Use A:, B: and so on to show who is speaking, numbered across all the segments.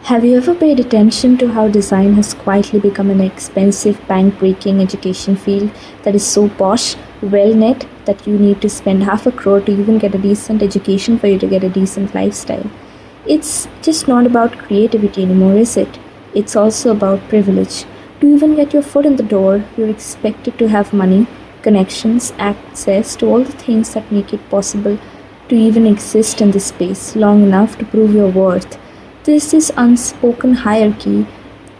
A: Have you ever paid attention to how design has quietly become an expensive, bank breaking education field that is so posh, well knit, that you need to spend half a crore to even get a decent education for you to get a decent lifestyle? It's just not about creativity anymore, is it? It's also about privilege. To even get your foot in the door, you're expected to have money, connections, access to all the things that make it possible to even exist in this space long enough to prove your worth. There's this unspoken hierarchy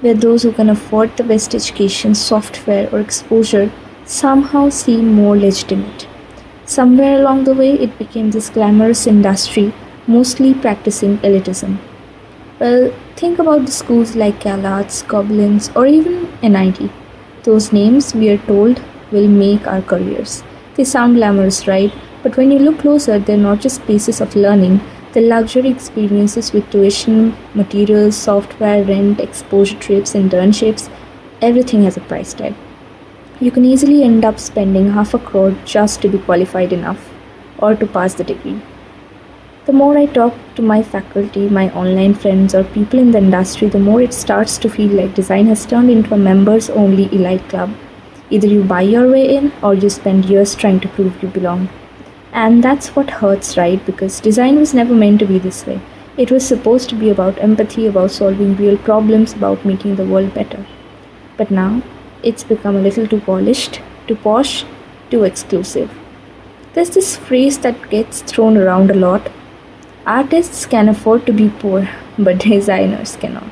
A: where those who can afford the best education, software, or exposure somehow seem more legitimate. Somewhere along the way, it became this glamorous industry, mostly practicing elitism. Well, think about the schools like Calarts, Gobelins, or even NID. Those names, we are told, will make our careers. They sound glamorous, right? But when you look closer, they're not just places of learning, they're luxury experiences with tuition, materials, software, rent, exposure trips, internships. Everything has a price tag. You can easily end up spending half a crore just to be qualified enough or to pass the degree. The more I talk to my faculty, my online friends, or people in the industry, the more it starts to feel like design has turned into a members only elite club. Either you buy your way in or you spend years trying to prove you belong. And that's what hurts, right? Because design was never meant to be this way. It was supposed to be about empathy, about solving real problems, about making the world better. But now, it's become a little too polished, too posh, too exclusive. There's this phrase that gets thrown around a lot. Artists can afford to be poor, but designers cannot.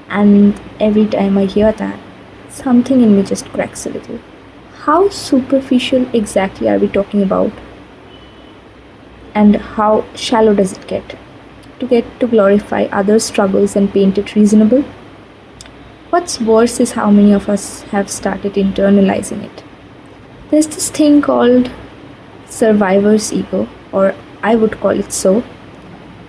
A: And every time I hear that, something in me just cracks a little. How superficial exactly are we talking about? And how shallow does it get? To get to glorify others' struggles and paint it reasonable? What's worse is how many of us have started internalizing it. There's this thing called survivor's ego, or I would call it so.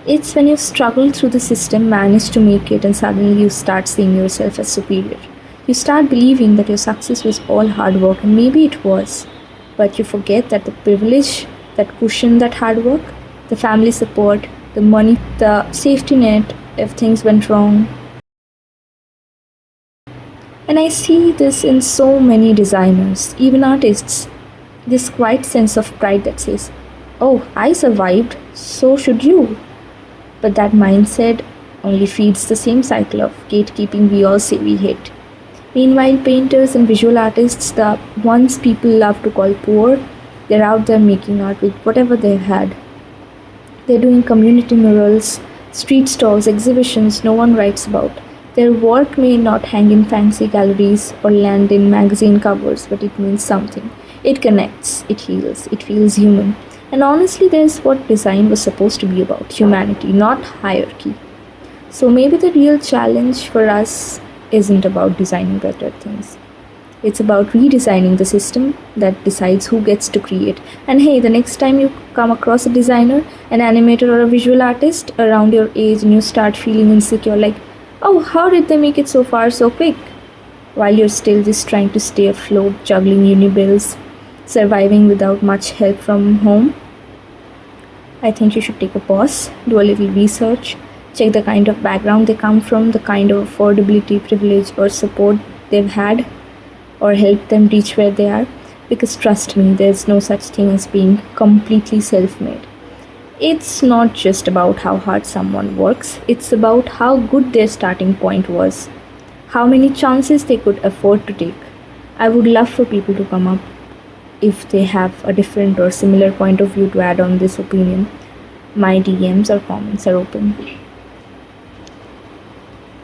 A: It's when you've struggled through the system, managed to make it, and suddenly you start seeing yourself as superior. You start believing that your success was all hard work, and maybe it was, but you forget that the privilege that cushioned that hard work, the family support, the money, the safety net if things went wrong. And I see this in so many designers, even artists. This quiet sense of pride that says, "Oh, I survived, so should you." But that mindset only feeds the same cycle of gatekeeping we all say we hate. Meanwhile, painters and visual artists, the ones people love to call poor, they're out there making art with whatever they've had. They're doing community murals, street stalls, exhibitions no one writes about. Their work may not hang in fancy galleries or land in magazine covers, but it means something. It connects, it heals, it feels human. And honestly, there's what design was supposed to be about, humanity, not hierarchy. So maybe the real challenge for us isn't about designing better things. It's about redesigning the system that decides who gets to create. And hey, the next time you come across a designer, an animator, or a visual artist around your age and you start feeling insecure, like, oh, how did they make it so far so quick? While you're still just trying to stay afloat, juggling uni bills, surviving without much help from home, I think you should take a pause, do a little research, check the kind of background they come from, the kind of affordability, privilege, or support they've had, or help them reach where they are. Because trust me, there's no such thing as being completely self-made. It's not just about how hard someone works, it's about how good their starting point was, how many chances they could afford to take. I would love for people to come up if they have a different or similar point of view to add on this opinion. My DMs or comments are open.